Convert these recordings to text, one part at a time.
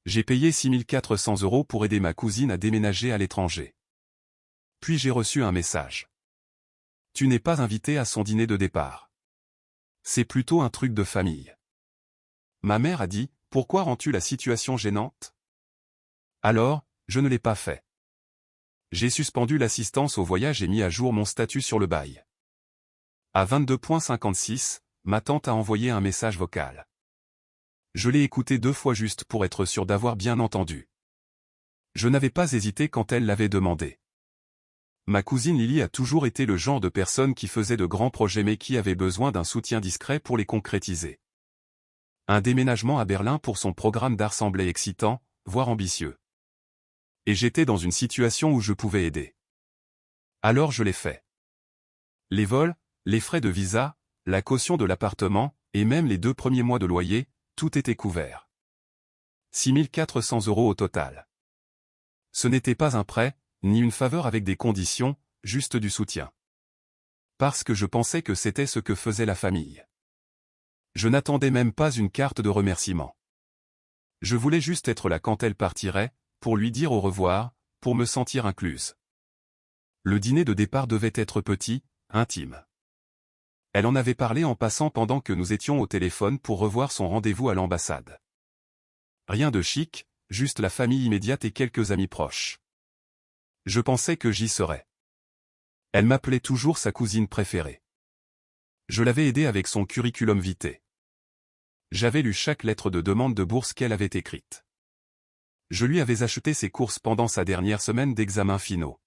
J'ai payé 6400 € pour aider ma cousine à déménager à l'étranger. Puis j'ai reçu un message. Tu n'es pas invité à son dîner de départ. C'est plutôt un truc de famille. Ma mère a dit, pourquoi rends-tu la situation gênante? Alors, je ne l'ai pas fait. J'ai suspendu l'assistance au voyage et mis à jour mon statut sur le bail. À 22h56, ma tante a envoyé un message vocal. Je l'ai écouté 2 fois juste pour être sûr d'avoir bien entendu. Je n'avais pas hésité quand elle l'avait demandé. Ma cousine Lily a toujours été le genre de personne qui faisait de grands projets mais qui avait besoin d'un soutien discret pour les concrétiser. Un déménagement à Berlin pour son programme d'art semblait excitant, voire ambitieux. Et j'étais dans une situation où je pouvais aider. Alors je l'ai fait. Les vols, les frais de visa, la caution de l'appartement, et même les 2 premiers mois de loyer, tout était couvert. 6400 € au total. Ce n'était pas un prêt, ni une faveur avec des conditions, juste du soutien. Parce que je pensais que c'était ce que faisait la famille. Je n'attendais même pas une carte de remerciement. Je voulais juste être là quand elle partirait, pour lui dire au revoir, pour me sentir incluse. Le dîner de départ devait être petit, intime. Elle en avait parlé en passant pendant que nous étions au téléphone pour revoir son rendez-vous à l'ambassade. Rien de chic, juste la famille immédiate et quelques amis proches. Je pensais que j'y serais. Elle m'appelait toujours sa cousine préférée. Je l'avais aidée avec son curriculum vitae. J'avais lu chaque lettre de demande de bourse qu'elle avait écrite. Je lui avais acheté ses courses pendant sa dernière semaine d'examens finaux.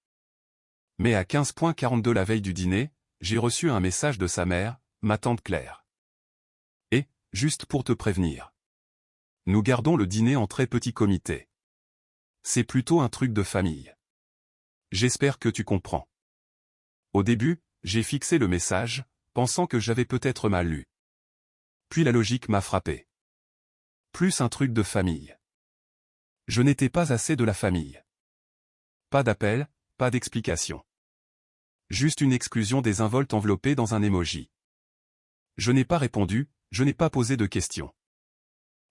Mais à 15h42 la veille du dîner, j'ai reçu un message de sa mère, ma tante Claire. Et, juste pour te prévenir. Nous gardons le dîner en très petit comité. C'est plutôt un truc de famille. J'espère que tu comprends. Au début, j'ai fixé le message, pensant que j'avais peut-être mal lu. Puis la logique m'a frappé. Plus un truc de famille. Je n'étais pas assez de la famille. Pas d'appel, pas d'explication. Juste une exclusion désinvolte enveloppée dans un emoji. Je n'ai pas répondu, je n'ai pas posé de questions.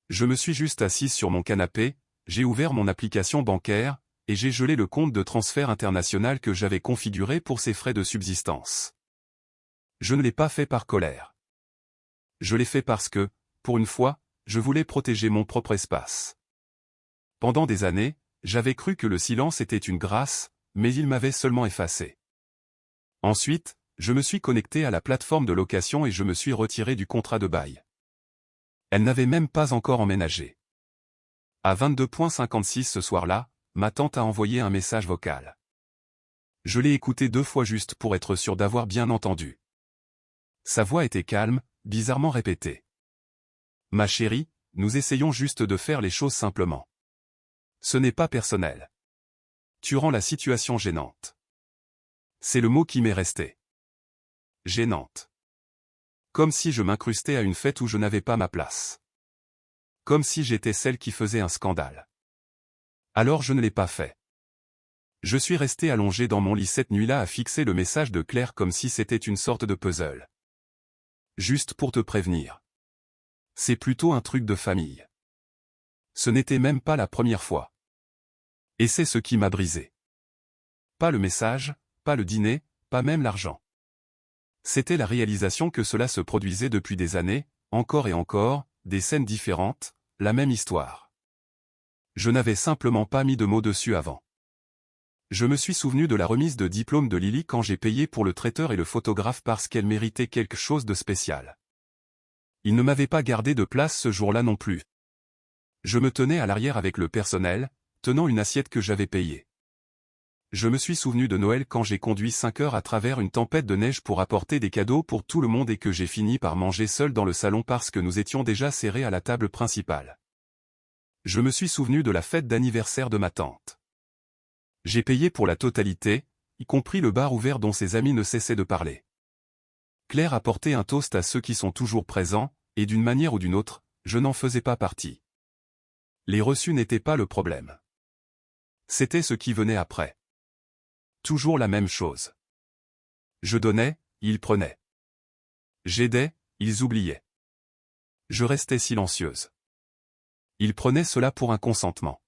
Je me suis juste assise sur mon canapé, j'ai ouvert mon application bancaire, et j'ai gelé le compte de transfert international que j'avais configuré pour ses frais de subsistance. Je ne l'ai pas fait par colère. Je l'ai fait parce que, pour une fois, je voulais protéger mon propre espace. Pendant des années, j'avais cru que le silence était une grâce, mais il m'avait seulement effacé. Ensuite, je me suis connecté à la plateforme de location et je me suis retiré du contrat de bail. Elle n'avait même pas encore emménagé. À 22h56 ce soir-là, ma tante a envoyé un message vocal. Je l'ai écouté 2 fois juste pour être sûr d'avoir bien entendu. Sa voix était calme, bizarrement répétée. Ma chérie, nous essayons juste de faire les choses simplement. Ce n'est pas personnel. Tu rends la situation gênante. C'est le mot qui m'est resté. Gênante. Comme si je m'incrustais à une fête où je n'avais pas ma place. Comme si j'étais celle qui faisait un scandale. Alors je ne l'ai pas fait. Je suis resté allongé dans mon lit cette nuit-là à fixer le message de Claire comme si c'était une sorte de puzzle. Juste pour te prévenir. C'est plutôt un truc de famille. Ce n'était même pas la première fois. Et c'est ce qui m'a brisé. Pas le message, pas le dîner, pas même l'argent. C'était la réalisation que cela se produisait depuis des années, encore et encore, des scènes différentes, la même histoire. Je n'avais simplement pas mis de mots dessus avant. Je me suis souvenu de la remise de diplôme de Lily quand j'ai payé pour le traiteur et le photographe parce qu'elle méritait quelque chose de spécial. Il ne m'avait pas gardé de place ce jour-là non plus. Je me tenais à l'arrière avec le personnel, tenant une assiette que j'avais payée. Je me suis souvenu de Noël quand j'ai conduit 5 heures à travers une tempête de neige pour apporter des cadeaux pour tout le monde et que j'ai fini par manger seul dans le salon parce que nous étions déjà serrés à la table principale. Je me suis souvenu de la fête d'anniversaire de ma tante. J'ai payé pour la totalité, y compris le bar ouvert dont ses amis ne cessaient de parler. Claire a porté un toast à ceux qui sont toujours présents, et d'une manière ou d'une autre, je n'en faisais pas partie. Les reçus n'étaient pas le problème. C'était ce qui venait après. Toujours la même chose. Je donnais, ils prenaient. J'aidais, ils oubliaient. Je restais silencieuse. Ils prenaient cela pour un consentement.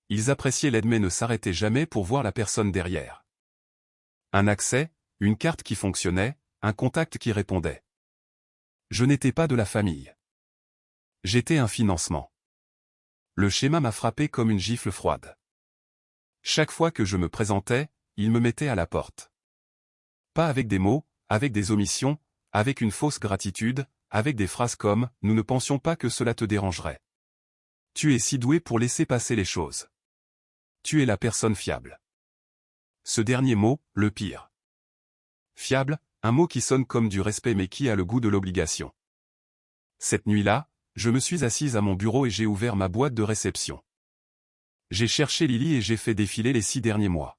Ils appréciaient l'aide mais ne s'arrêtaient jamais pour voir la personne derrière. Un accès, une carte qui fonctionnait, un contact qui répondait. Je n'étais pas de la famille. J'étais un financement. Le schéma m'a frappé comme une gifle froide. Chaque fois que je me présentais, ils me mettaient à la porte. Pas avec des mots, avec des omissions, avec une fausse gratitude, avec des phrases comme « Nous ne pensions pas que cela te dérangerait. Tu es si doué pour laisser passer les choses. Tu es la personne fiable. » Ce dernier mot, le pire. Fiable, un mot qui sonne comme du respect mais qui a le goût de l'obligation. Cette nuit-là, je me suis assise à mon bureau et j'ai ouvert ma boîte de réception. J'ai cherché Lily et j'ai fait défiler les 6 derniers mois.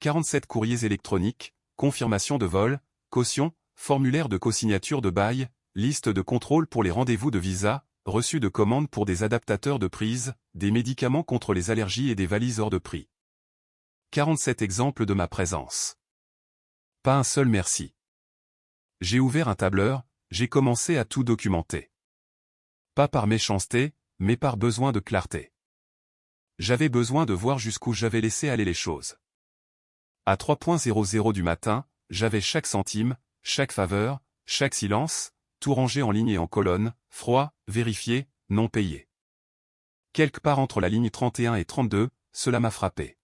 47 courriers électroniques, confirmation de vol, caution, formulaire de co-signature de bail, liste de contrôle pour les rendez-vous de visa, reçu de commandes pour des adaptateurs de prise, des médicaments contre les allergies et des valises hors de prix. 47 exemples de ma présence. Pas un seul merci. J'ai ouvert un tableur, j'ai commencé à tout documenter. Pas par méchanceté, mais par besoin de clarté. J'avais besoin de voir jusqu'où j'avais laissé aller les choses. À 3:00 du matin, j'avais chaque centime, chaque faveur, chaque silence, tout rangé en ligne et en colonne, froid, vérifié, non payé. Quelque part entre la ligne 31 et 32, cela m'a frappé.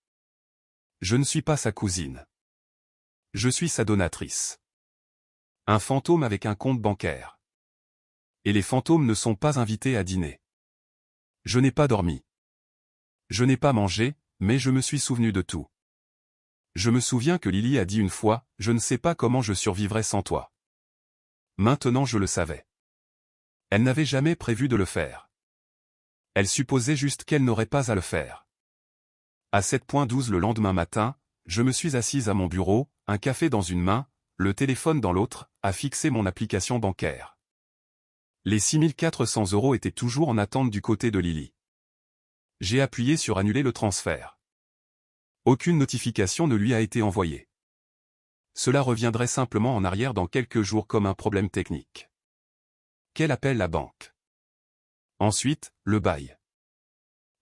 Je ne suis pas sa cousine. Je suis sa donatrice. Un fantôme avec un compte bancaire. Et les fantômes ne sont pas invités à dîner. Je n'ai pas dormi. Je n'ai pas mangé, mais je me suis souvenu de tout. Je me souviens que Lily a dit une fois, « Je ne sais pas comment je survivrai sans toi. » Maintenant je le savais. Elle n'avait jamais prévu de le faire. Elle supposait juste qu'elle n'aurait pas à le faire. À 7:12 le lendemain matin, je me suis assise à mon bureau, un café dans une main, le téléphone dans l'autre, à fixer mon application bancaire. Les 6 400 € étaient toujours en attente du côté de Lily. J'ai appuyé sur annuler le transfert. Aucune notification ne lui a été envoyée. Cela reviendrait simplement en arrière dans quelques jours comme un problème technique. Qu'elle appelle la banque. Ensuite, le bail.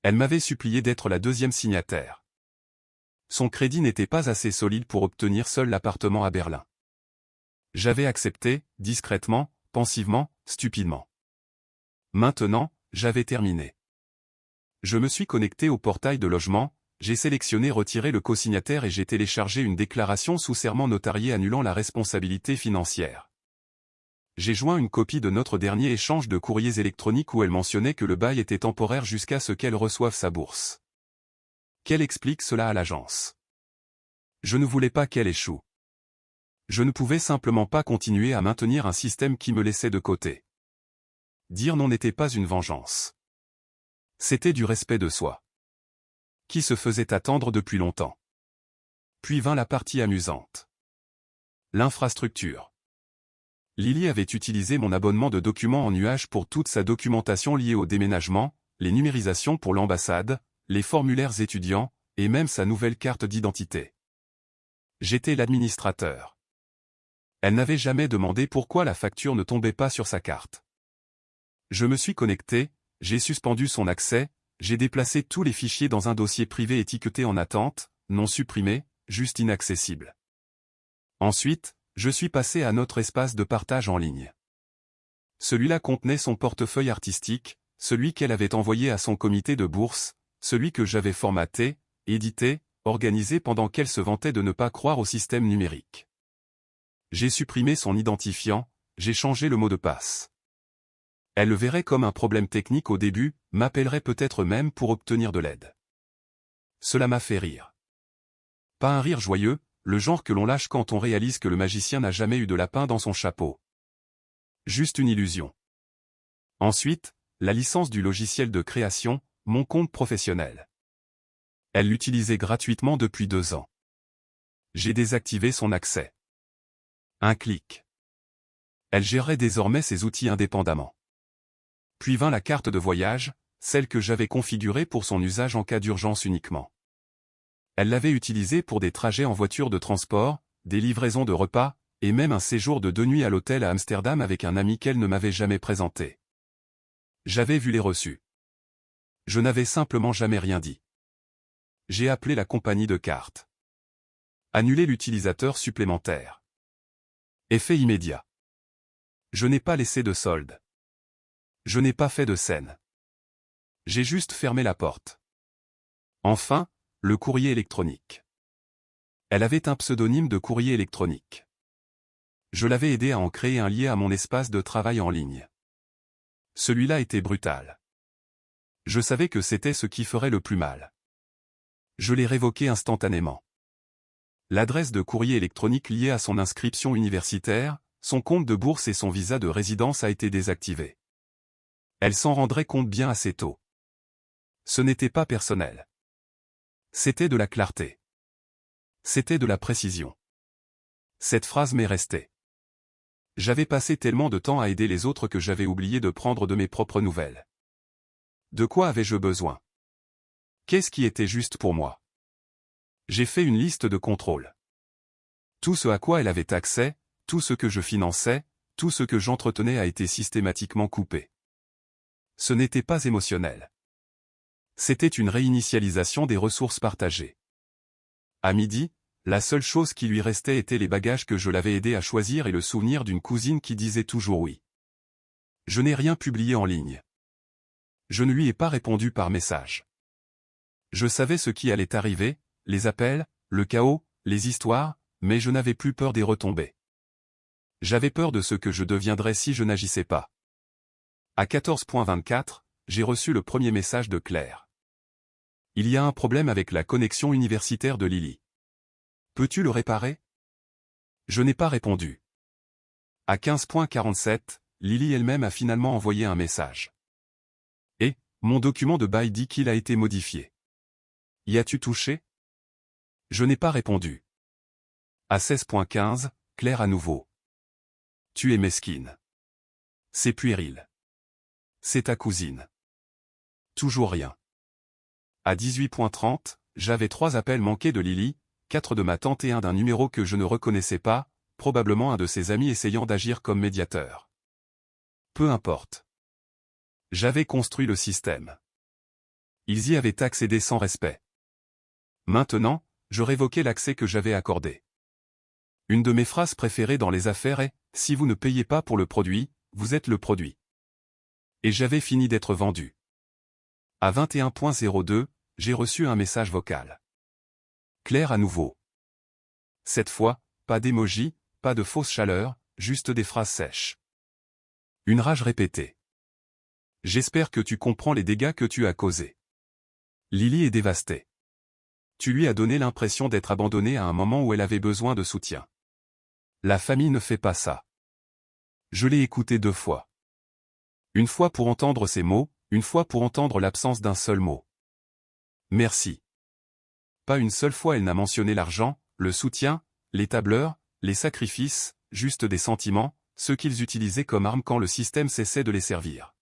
Elle m'avait supplié d'être la deuxième signataire. Son crédit n'était pas assez solide pour obtenir seul l'appartement à Berlin. J'avais accepté, discrètement, pensivement, stupidement. Maintenant, j'avais terminé. Je me suis connecté au portail de logement, j'ai sélectionné retirer le co-signataire et j'ai téléchargé une déclaration sous serment notariée annulant la responsabilité financière. J'ai joint une copie de notre dernier échange de courriers électroniques où elle mentionnait que le bail était temporaire jusqu'à ce qu'elle reçoive sa bourse. Qu'elle explique cela à l'agence. Je ne voulais pas qu'elle échoue. Je ne pouvais simplement pas continuer à maintenir un système qui me laissait de côté. Dire non n'était pas une vengeance. C'était du respect de soi. Qui se faisait attendre depuis longtemps. Puis vint la partie amusante. L'infrastructure. Lily avait utilisé mon abonnement de documents en nuage pour toute sa documentation liée au déménagement, les numérisations pour l'ambassade, les formulaires étudiants, et même sa nouvelle carte d'identité. J'étais l'administrateur. Elle n'avait jamais demandé pourquoi la facture ne tombait pas sur sa carte. Je me suis connecté, j'ai suspendu son accès, j'ai déplacé tous les fichiers dans un dossier privé étiqueté en attente, non supprimé, juste inaccessible. Ensuite, je suis passé à notre espace de partage en ligne. Celui-là contenait son portefeuille artistique, celui qu'elle avait envoyé à son comité de bourse, celui que j'avais formaté, édité, organisé pendant qu'elle se vantait de ne pas croire au système numérique. J'ai supprimé son identifiant, j'ai changé le mot de passe. Elle le verrait comme un problème technique au début, m'appellerait peut-être même pour obtenir de l'aide. Cela m'a fait rire. Pas un rire joyeux, le genre que l'on lâche quand on réalise que le magicien n'a jamais eu de lapin dans son chapeau. Juste une illusion. Ensuite, la licence du logiciel de création, mon compte professionnel. Elle l'utilisait gratuitement depuis 2 ans. J'ai désactivé son accès. Un clic. Elle gérait désormais ses outils indépendamment. Puis vint la carte de voyage, celle que j'avais configurée pour son usage en cas d'urgence uniquement. Elle l'avait utilisée pour des trajets en voiture de transport, des livraisons de repas, et même un séjour de 2 nuits à l'hôtel à Amsterdam avec un ami qu'elle ne m'avait jamais présenté. J'avais vu les reçus. Je n'avais simplement jamais rien dit. J'ai appelé la compagnie de cartes. Annuler l'utilisateur supplémentaire. Effet immédiat. Je n'ai pas laissé de solde. Je n'ai pas fait de scène. J'ai juste fermé la porte. Enfin, le courrier électronique. Elle avait un pseudonyme de courrier électronique. Je l'avais aidé à en créer un lié à mon espace de travail en ligne. Celui-là était brutal. Je savais que c'était ce qui ferait le plus mal. Je l'ai révoqué instantanément. L'adresse de courrier électronique liée à son inscription universitaire, son compte de bourse et son visa de résidence a été désactivée. Elle s'en rendrait compte bien assez tôt. Ce n'était pas personnel. C'était de la clarté. C'était de la précision. Cette phrase m'est restée. J'avais passé tellement de temps à aider les autres que j'avais oublié de prendre de mes propres nouvelles. De quoi avais-je besoin? Qu'est-ce qui était juste pour moi? J'ai fait une liste de contrôles. Tout ce à quoi elle avait accès, tout ce que je finançais, tout ce que j'entretenais a été systématiquement coupé. Ce n'était pas émotionnel. C'était une réinitialisation des ressources partagées. À midi, la seule chose qui lui restait était les bagages que je l'avais aidé à choisir et le souvenir d'une cousine qui disait toujours oui. Je n'ai rien publié en ligne. Je ne lui ai pas répondu par message. Je savais ce qui allait arriver, les appels, le chaos, les histoires, mais je n'avais plus peur des retombées. J'avais peur de ce que je deviendrais si je n'agissais pas. À 14h24, j'ai reçu le premier message de Claire. Il y a un problème avec la connexion universitaire de Lily. Peux-tu le réparer? Je n'ai pas répondu. À 15h47, Lily elle-même a finalement envoyé un message. Et, mon document de bail dit qu'il a été modifié. Y as-tu touché? Je n'ai pas répondu. À 16h15, Claire à nouveau. Tu es mesquine. C'est puéril. C'est ta cousine. Toujours rien. À 18h30, j'avais 3 appels manqués de Lily, 4 de ma tante et un d'un numéro que je ne reconnaissais pas, probablement un de ses amis essayant d'agir comme médiateur. Peu importe. J'avais construit le système. Ils y avaient accédé sans respect. Maintenant, je révoquais l'accès que j'avais accordé. Une de mes phrases préférées dans les affaires est « Si vous ne payez pas pour le produit, vous êtes le produit ». Et j'avais fini d'être vendu. À 21h02, j'ai reçu un message vocal. Claire à nouveau. Cette fois, pas d'émoji, pas de fausse chaleur, juste des phrases sèches. Une rage répétée. J'espère que tu comprends les dégâts que tu as causés. Lily est dévastée. Tu lui as donné l'impression d'être abandonnée à un moment où elle avait besoin de soutien. La famille ne fait pas ça. Je l'ai écoutée 2 fois. Une fois pour entendre ses mots, une fois pour entendre l'absence d'un seul mot. Merci. Pas une seule fois elle n'a mentionné l'argent, le soutien, les tableurs, les sacrifices, juste des sentiments, ceux qu'ils utilisaient comme armes quand le système cessait de les servir.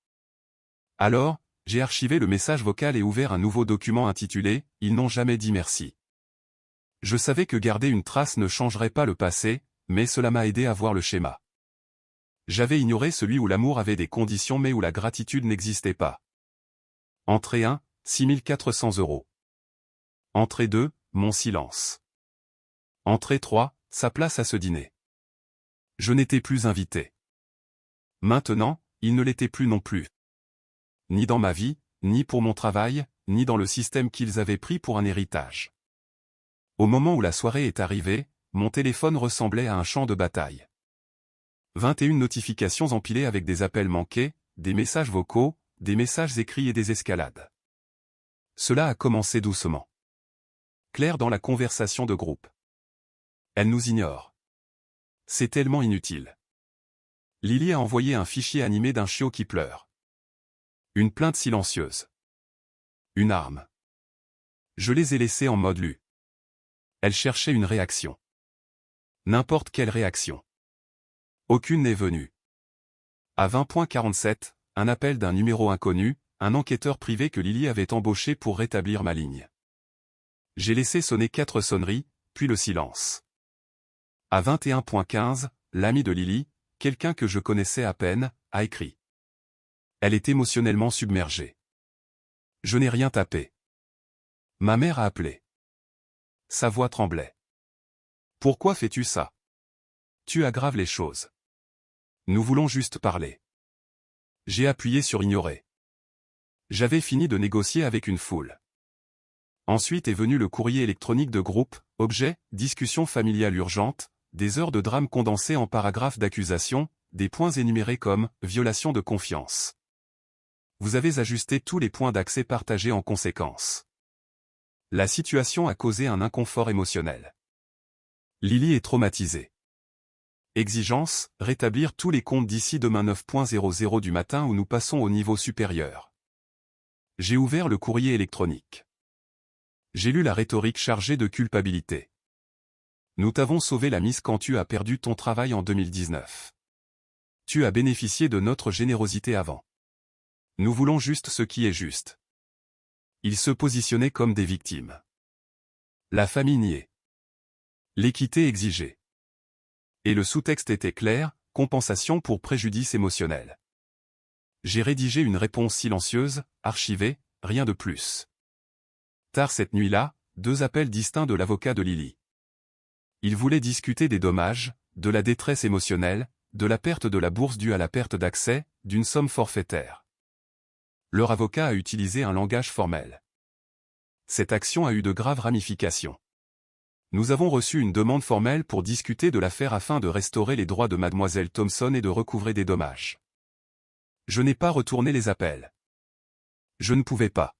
Alors, j'ai archivé le message vocal et ouvert un nouveau document intitulé « Ils n'ont jamais dit merci ». Je savais que garder une trace ne changerait pas le passé, mais cela m'a aidé à voir le schéma. J'avais ignoré celui où l'amour avait des conditions mais où la gratitude n'existait pas. Entrée 1, 6400 €. Entrée 2, mon silence. Entrée 3, sa place à ce dîner. Je n'étais plus invité. Maintenant, il ne l'était plus non plus. Ni dans ma vie, ni pour mon travail, ni dans le système qu'ils avaient pris pour un héritage. Au moment où la soirée est arrivée, mon téléphone ressemblait à un champ de bataille. 21 notifications empilées avec des appels manqués, des messages vocaux, des messages écrits et des escalades. Cela a commencé doucement. Claire dans la conversation de groupe. Elle nous ignore. C'est tellement inutile. Lily a envoyé un fichier animé d'un chiot qui pleure. Une plainte silencieuse. Une arme. Je les ai laissés en mode lu. Elle cherchait une réaction. N'importe quelle réaction. Aucune n'est venue. À 20h47, un appel d'un numéro inconnu, un enquêteur privé que Lily avait embauché pour rétablir ma ligne. J'ai laissé sonner 4 sonneries, puis le silence. À 21h15, l'ami de Lily, quelqu'un que je connaissais à peine, a écrit. Elle est émotionnellement submergée. Je n'ai rien tapé. Ma mère a appelé. Sa voix tremblait. Pourquoi fais-tu ça? Tu aggraves les choses. Nous voulons juste parler. J'ai appuyé sur ignorer. J'avais fini de négocier avec une foule. Ensuite est venu le courrier électronique de groupe, objet, discussion familiale urgente, des heures de drame condensées en paragraphes d'accusation, des points énumérés comme « violation de confiance ». Vous avez ajusté tous les points d'accès partagés en conséquence. La situation a causé un inconfort émotionnel. Lily est traumatisée. Exigence, rétablir tous les comptes d'ici demain 9h00 du matin ou nous passons au niveau supérieur. J'ai ouvert le courrier électronique. J'ai lu la rhétorique chargée de culpabilité. Nous t'avons sauvé la mise quand tu as perdu ton travail en 2019. Tu as bénéficié de notre générosité avant. Nous voulons juste ce qui est juste. Ils se positionnaient comme des victimes. La famille niait. L'équité exigée. Et le sous-texte était clair, compensation pour préjudice émotionnel. J'ai rédigé une réponse silencieuse, archivée, rien de plus. Tard cette nuit-là, 2 appels distincts de l'avocat de Lily. Il voulait discuter des dommages, de la détresse émotionnelle, de la perte de la bourse due à la perte d'accès, d'une somme forfaitaire. Leur avocat a utilisé un langage formel. Cette action a eu de graves ramifications. Nous avons reçu une demande formelle pour discuter de l'affaire afin de restaurer les droits de mademoiselle Thompson et de recouvrer des dommages. Je n'ai pas retourné les appels. Je ne pouvais pas.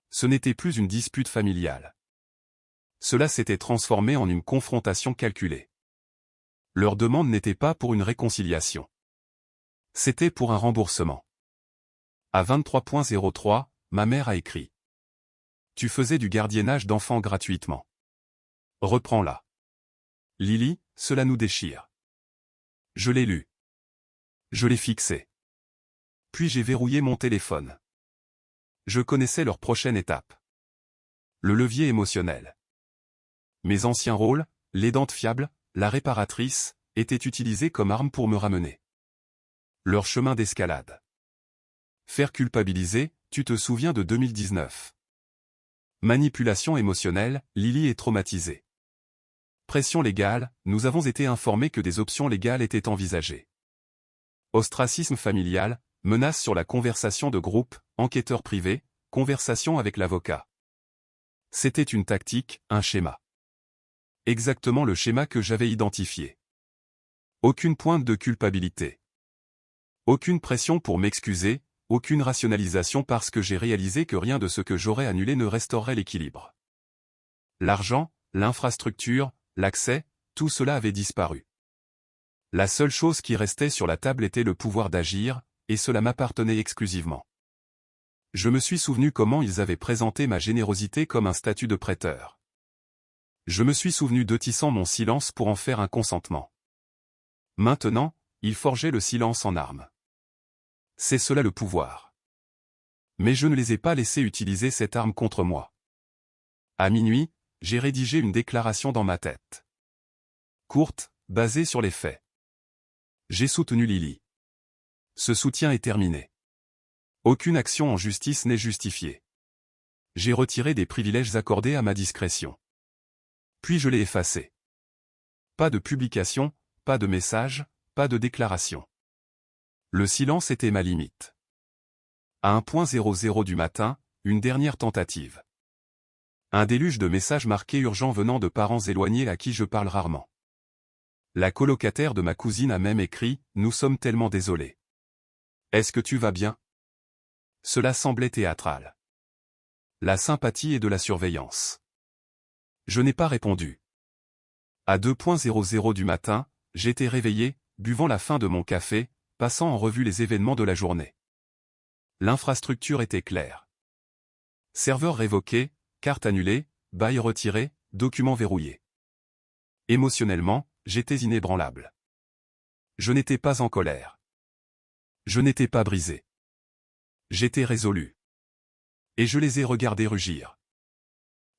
Ce n'était plus une dispute familiale. Cela s'était transformé en une confrontation calculée. Leur demande n'était pas pour une réconciliation. C'était pour un remboursement. À 23h03, ma mère a écrit. Tu faisais du gardiennage d'enfants gratuitement. Reprends-la. Lily, cela nous déchire. Je l'ai lu. Je l'ai fixé. Puis j'ai verrouillé mon téléphone. Je connaissais leur prochaine étape. Le levier émotionnel. Mes anciens rôles, l'aidante fiable, la réparatrice, étaient utilisés comme arme pour me ramener. Leur chemin d'escalade. Faire culpabiliser, tu te souviens de 2019. Manipulation émotionnelle, Lily est traumatisée. Pression légale, nous avons été informés que des options légales étaient envisagées. Ostracisme familial, menace sur la conversation de groupe, enquêteur privé, conversation avec l'avocat. C'était une tactique, un schéma. Exactement le schéma que j'avais identifié. Aucune pointe de culpabilité. Aucune pression pour m'excuser, aucune rationalisation parce que j'ai réalisé que rien de ce que j'aurais annulé ne restaurerait l'équilibre. L'argent, l'infrastructure, l'accès, tout cela avait disparu. La seule chose qui restait sur la table était le pouvoir d'agir, et cela m'appartenait exclusivement. Je me suis souvenu comment ils avaient présenté ma générosité comme un statut de prêteur. Je me suis souvenu d'eux tissant mon silence pour en faire un consentement. Maintenant, ils forgeaient le silence en arme. C'est cela le pouvoir. Mais je ne les ai pas laissés utiliser cette arme contre moi. À minuit, j'ai rédigé une déclaration dans ma tête. Courte, basée sur les faits. J'ai soutenu Lily. Ce soutien est terminé. Aucune action en justice n'est justifiée. J'ai retiré des privilèges accordés à ma discrétion. Puis je l'ai effacé. Pas de publication, pas de message, pas de déclaration. Le silence était ma limite. À 1h00 du matin, une dernière tentative. Un déluge de messages marqués urgents venant de parents éloignés à qui je parle rarement. La colocataire de ma cousine a même écrit « Nous sommes tellement désolés. Est-ce que tu vas bien ?» Cela semblait théâtral. La sympathie et de la surveillance. Je n'ai pas répondu. À 2h00 du matin, j'étais réveillé, buvant la fin de mon café, passant en revue les événements de la journée. L'infrastructure était claire. Serveur révoqué, carte annulée, bail retiré, documents verrouillés. Émotionnellement, j'étais inébranlable. Je n'étais pas en colère. Je n'étais pas brisé. J'étais résolu. Et je les ai regardés rugir.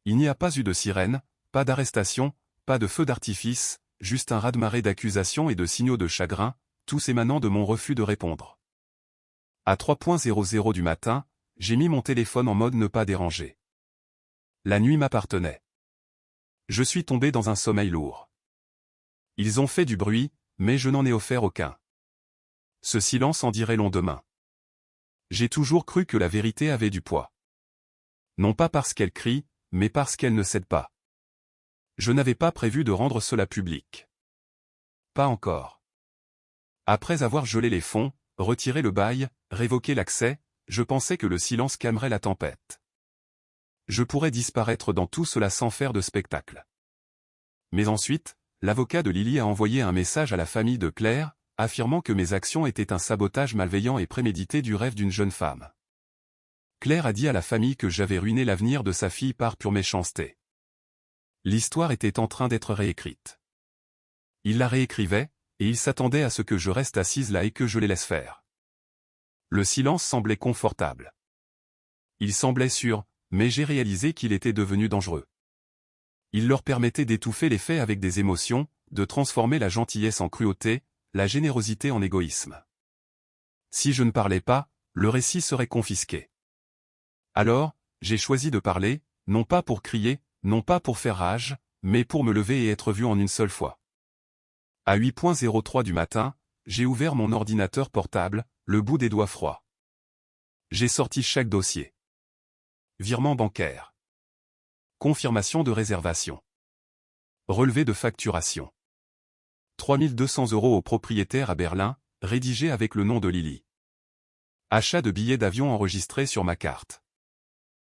Il n'y a pas eu de sirène, pas d'arrestation, pas de feu d'artifice, juste un raz-de-marée d'accusations et de signaux de chagrin, tous émanant de mon refus de répondre. À 3h00 du matin, j'ai mis mon téléphone en mode ne pas déranger. La nuit m'appartenait. Je suis tombé dans un sommeil lourd. Ils ont fait du bruit, mais je n'en ai offert aucun. Ce silence en dirait long demain. J'ai toujours cru que la vérité avait du poids. Non pas parce qu'elle crie, mais parce qu'elle ne cède pas. Je n'avais pas prévu de rendre cela public. Pas encore. Après avoir gelé les fonds, retiré le bail, révoqué l'accès, je pensais que le silence calmerait la tempête. Je pourrais disparaître dans tout cela sans faire de spectacle. Mais ensuite, l'avocat de Lily a envoyé un message à la famille de Claire, affirmant que mes actions étaient un sabotage malveillant et prémédité du rêve d'une jeune femme. Claire a dit à la famille que j'avais ruiné l'avenir de sa fille par pure méchanceté. L'histoire était en train d'être réécrite. Il la réécrivait, et il s'attendait à ce que je reste assise là et que je les laisse faire. Le silence semblait confortable. Il semblait sûr, mais j'ai réalisé qu'il était devenu dangereux. Il leur permettait d'étouffer les faits avec des émotions, de transformer la gentillesse en cruauté, la générosité en égoïsme. Si je ne parlais pas, le récit serait confisqué. Alors, j'ai choisi de parler, non pas pour crier, non pas pour faire rage, mais pour me lever et être vu en une seule fois. À 8h03 du matin, j'ai ouvert mon ordinateur portable, le bout des doigts froids. J'ai sorti chaque dossier. Virement bancaire. Confirmation de réservation. Relevé de facturation. 3200 € au propriétaire à Berlin, rédigé avec le nom de Lily. Achat de billets d'avion enregistré sur ma carte.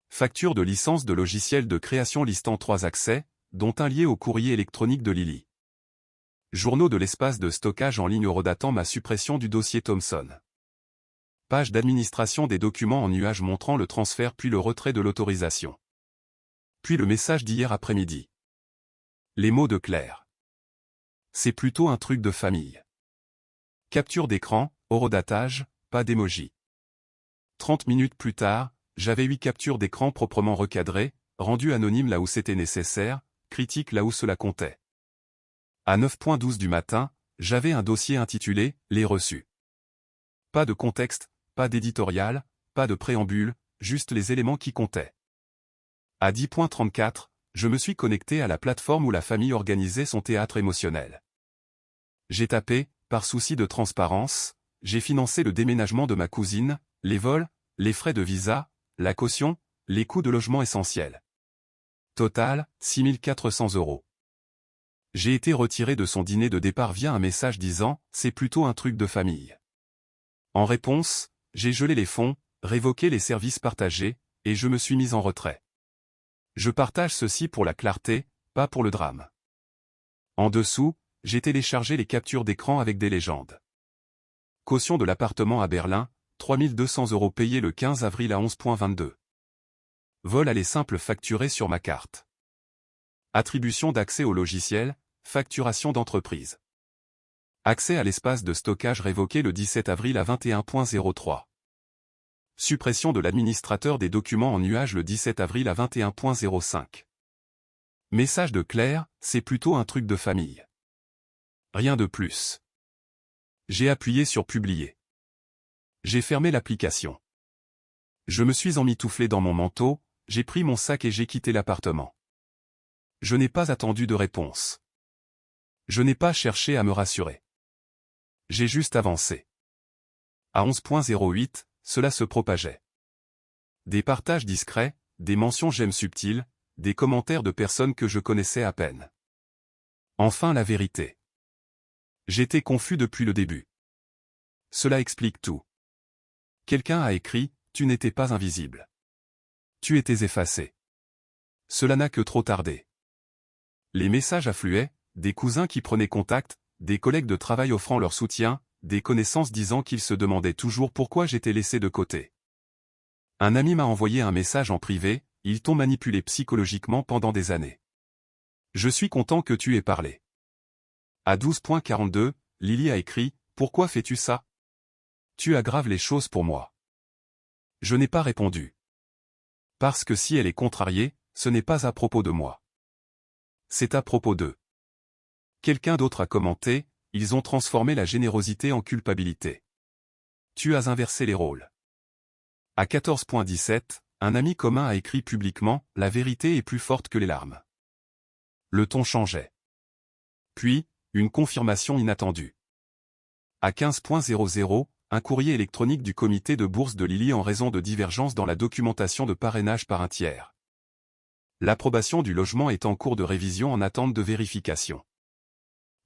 Facture de licence de logiciel de création listant 3 accès, dont un lié au courrier électronique de Lily. Journaux de l'espace de stockage en ligne relatant ma suppression du dossier Thomson. Page d'administration des documents en nuage montrant le transfert puis le retrait de l'autorisation. Puis le message d'hier après-midi. Les mots de Claire. C'est plutôt un truc de famille. Capture d'écran, horodatage, pas d'émoji. 30 minutes plus tard, j'avais 8 captures d'écran proprement recadrées, rendues anonymes là où c'était nécessaire, critiques là où cela comptait. À 9h12 du matin, j'avais un dossier intitulé « Les reçus ». Pas de contexte, pas d'éditorial, pas de préambule, juste les éléments qui comptaient. À 10h34, je me suis connecté à la plateforme où la famille organisait son théâtre émotionnel. J'ai tapé, par souci de transparence, j'ai financé le déménagement de ma cousine, les vols, les frais de visa, la caution, les coûts de logement essentiels. Total, 6400 €. J'ai été retiré de son dîner de départ via un message disant « C'est plutôt un truc de famille ». En réponse, j'ai gelé les fonds, révoqué les services partagés, et je me suis mis en retrait. Je partage ceci pour la clarté, pas pour le drame. En dessous, j'ai téléchargé les captures d'écran avec des légendes. Caution de l'appartement à Berlin, 3200 € payés le 15 avril à 11h22. Vol aller simple facturé sur ma carte. Attribution d'accès au logiciel, facturation d'entreprise. Accès à l'espace de stockage révoqué le 17 avril à 21h03. Suppression de l'administrateur des documents en nuage le 17 avril à 21h05. Message de Claire, c'est plutôt un truc de famille. Rien de plus. J'ai appuyé sur publier. J'ai fermé l'application. Je me suis emmitouflé dans mon manteau, j'ai pris mon sac et j'ai quitté l'appartement. Je n'ai pas attendu de réponse. Je n'ai pas cherché à me rassurer. J'ai juste avancé. À 11h08, cela se propageait. Des partages discrets, des mentions j'aime subtiles, des commentaires de personnes que je connaissais à peine. Enfin la vérité. J'étais confus depuis le début. Cela explique tout. Quelqu'un a écrit, tu n'étais pas invisible. Tu étais effacé. Cela n'a que trop tardé. Les messages affluaient, des cousins qui prenaient contact, des collègues de travail offrant leur soutien, des connaissances disant qu'ils se demandaient toujours pourquoi j'étais laissé de côté. Un ami m'a envoyé un message en privé, ils t'ont manipulé psychologiquement pendant des années. Je suis content que tu aies parlé. À 12h42, Lily a écrit, pourquoi fais-tu ça? Tu aggraves les choses pour moi. Je n'ai pas répondu. Parce que si elle est contrariée, ce n'est pas à propos de moi. C'est à propos d'eux. Quelqu'un d'autre a commenté, ils ont transformé la générosité en culpabilité. Tu as inversé les rôles. À 14.17, un ami commun a écrit publiquement « La vérité est plus forte que les larmes ». Le ton changeait. Puis, une confirmation inattendue. À 15.00, un courrier électronique du comité de bourse de Lily en raison de divergences dans la documentation de parrainage par un tiers. L'approbation du logement est en cours de révision en attente de vérification.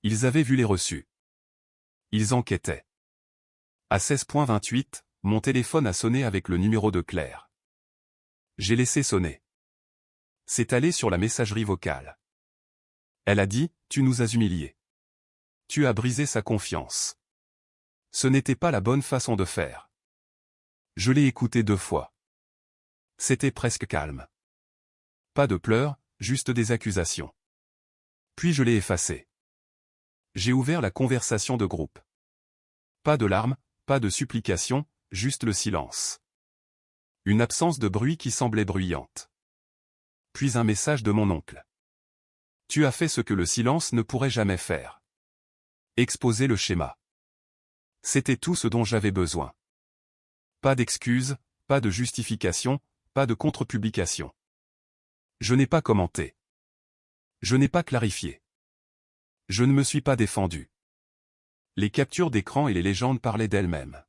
Ils avaient vu les reçus. Ils enquêtaient. À 16.28, mon téléphone a sonné avec le numéro de Claire. J'ai laissé sonner. C'est allé sur la messagerie vocale. Elle a dit « Tu nous as humiliés. Tu as brisé sa confiance. » Ce n'était pas la bonne façon de faire. Je l'ai écouté 2 fois. C'était presque calme. Pas de pleurs, juste des accusations. Puis je l'ai effacé. J'ai ouvert la conversation de groupe. Pas de larmes, pas de supplications, juste le silence. Une absence de bruit qui semblait bruyante. Puis un message de mon oncle. Tu as fait ce que le silence ne pourrait jamais faire. Exposer le schéma. C'était tout ce dont j'avais besoin. Pas d'excuses, pas de justification, pas de contre-publication. Je n'ai pas commenté. Je n'ai pas clarifié. Je ne me suis pas défendu. Les captures d'écran et les légendes parlaient d'elles-mêmes.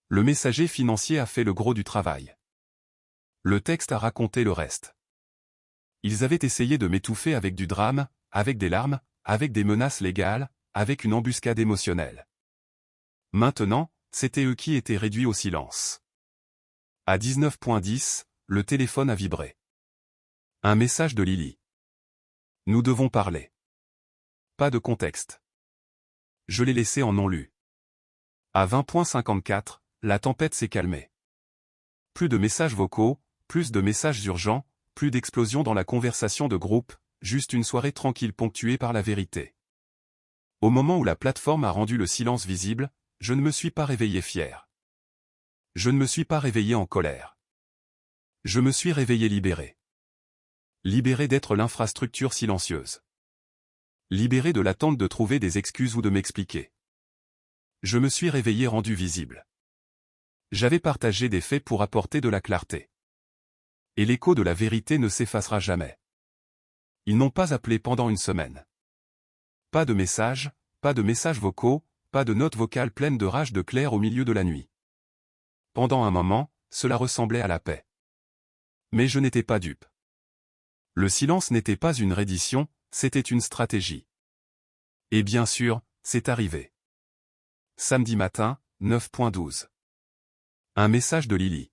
Le messager financier a fait le gros du travail. Le texte a raconté le reste. Ils avaient essayé de m'étouffer avec du drame, avec des larmes, avec des menaces légales, avec une embuscade émotionnelle. Maintenant, c'était eux qui étaient réduits au silence. À 19.10, le téléphone a vibré. Un message de Lily. Nous devons parler. Pas de contexte. Je l'ai laissé en non lu. À 20.54, la tempête s'est calmée. Plus de messages vocaux, plus de messages urgents, plus d'explosions dans la conversation de groupe, juste une soirée tranquille ponctuée par la vérité. Au moment où la plateforme a rendu le silence visible, je ne me suis pas réveillé fier. Je ne me suis pas réveillé en colère. Je me suis réveillé libéré. Libéré d'être l'infrastructure silencieuse. Libéré de l'attente de trouver des excuses ou de m'expliquer. Je me suis réveillé rendu visible. J'avais partagé des faits pour apporter de la clarté. Et l'écho de la vérité ne s'effacera jamais. Ils n'ont pas appelé pendant une semaine. Pas de messages vocaux, pas de notes vocales pleines de rage de Claire au milieu de la nuit. Pendant un moment, cela ressemblait à la paix. Mais je n'étais pas dupe. Le silence n'était pas une reddition, c'était une stratégie. Et bien sûr, c'est arrivé. Samedi matin, 9.12. Un message de Lily.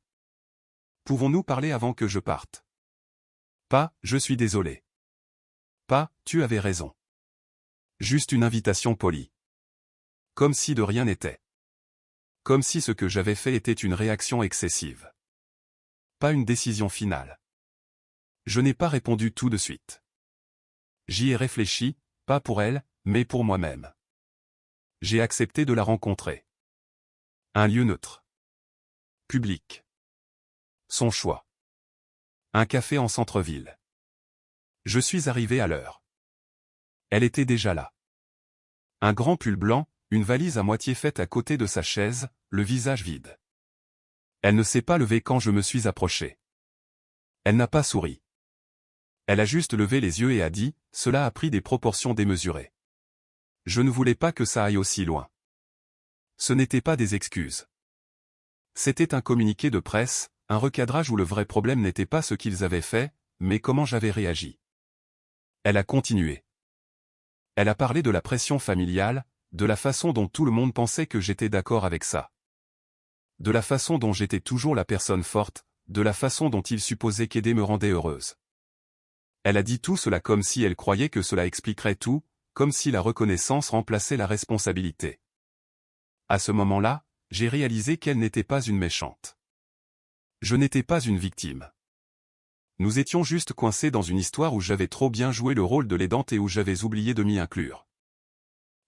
Pouvons-nous parler avant que je parte? Pas, je suis désolé. Pas, tu avais raison. Juste une invitation polie. Comme si de rien n'était. Comme si ce que j'avais fait était une réaction excessive. Pas une décision finale. Je n'ai pas répondu tout de suite. J'y ai réfléchi, pas pour elle, mais pour moi-même. J'ai accepté de la rencontrer. Un lieu neutre. Public. Son choix. Un café en centre-ville. Je suis arrivé à l'heure. Elle était déjà là. Un grand pull blanc, une valise à moitié faite à côté de sa chaise, le visage vide. Elle ne s'est pas levée quand je me suis approché. Elle n'a pas souri. Elle a juste levé les yeux et a dit, cela a pris des proportions démesurées. Je ne voulais pas que ça aille aussi loin. Ce n'était pas des excuses. C'était un communiqué de presse, un recadrage où le vrai problème n'était pas ce qu'ils avaient fait, mais comment j'avais réagi. Elle a continué. Elle a parlé de la pression familiale, de la façon dont tout le monde pensait que j'étais d'accord avec ça. De la façon dont j'étais toujours la personne forte, de la façon dont ils supposaient qu'aider me rendait heureuse. Elle a dit tout cela comme si elle croyait que cela expliquerait tout, comme si la reconnaissance remplaçait la responsabilité. À ce moment-là, j'ai réalisé qu'elle n'était pas une méchante. Je n'étais pas une victime. Nous étions juste coincés dans une histoire où j'avais trop bien joué le rôle de l'aidante et où j'avais oublié de m'y inclure.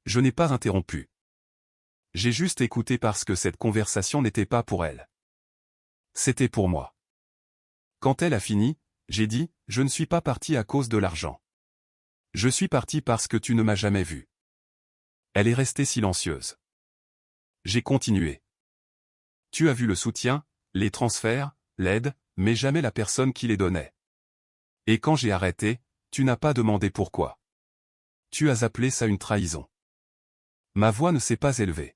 Je n'ai pas interrompu. J'ai juste écouté parce que cette conversation n'était pas pour elle. C'était pour moi. Quand elle a fini, j'ai dit, je ne suis pas parti à cause de l'argent. Je suis parti parce que tu ne m'as jamais vu. Elle est restée silencieuse. J'ai continué. Tu as vu le soutien, les transferts, l'aide, mais jamais la personne qui les donnait. Et quand j'ai arrêté, tu n'as pas demandé pourquoi. Tu as appelé ça une trahison. Ma voix ne s'est pas élevée.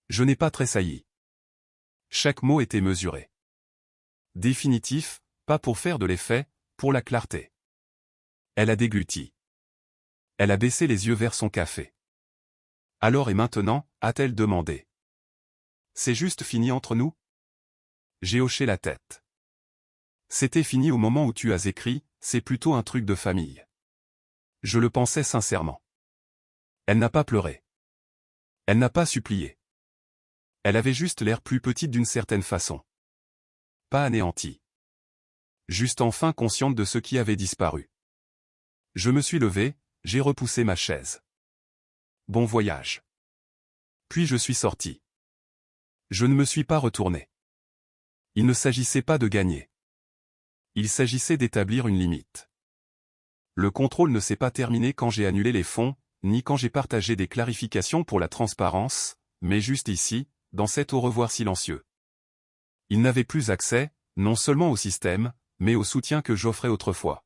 Je n'ai pas tressailli. Chaque mot était mesuré. Définitif, pas pour faire de l'effet, pour la clarté. Elle a dégluti. Elle a baissé les yeux vers son café. Alors et maintenant, a-t-elle demandé. C'est juste fini entre nous? J'ai hoché la tête. C'était fini au moment où tu as écrit, c'est plutôt un truc de famille. Je le pensais sincèrement. Elle n'a pas pleuré. Elle n'a pas supplié. Elle avait juste l'air plus petite d'une certaine façon. Pas anéantie. Juste enfin consciente de ce qui avait disparu. Je me suis levé, j'ai repoussé ma chaise. Bon voyage. Puis je suis sorti. Je ne me suis pas retourné. Il ne s'agissait pas de gagner. Il s'agissait d'établir une limite. Le contrôle ne s'est pas terminé quand j'ai annulé les fonds, ni quand j'ai partagé des clarifications pour la transparence, mais juste ici, dans cet au revoir silencieux. Il n'avait plus accès, non seulement au système, mais au soutien que j'offrais autrefois.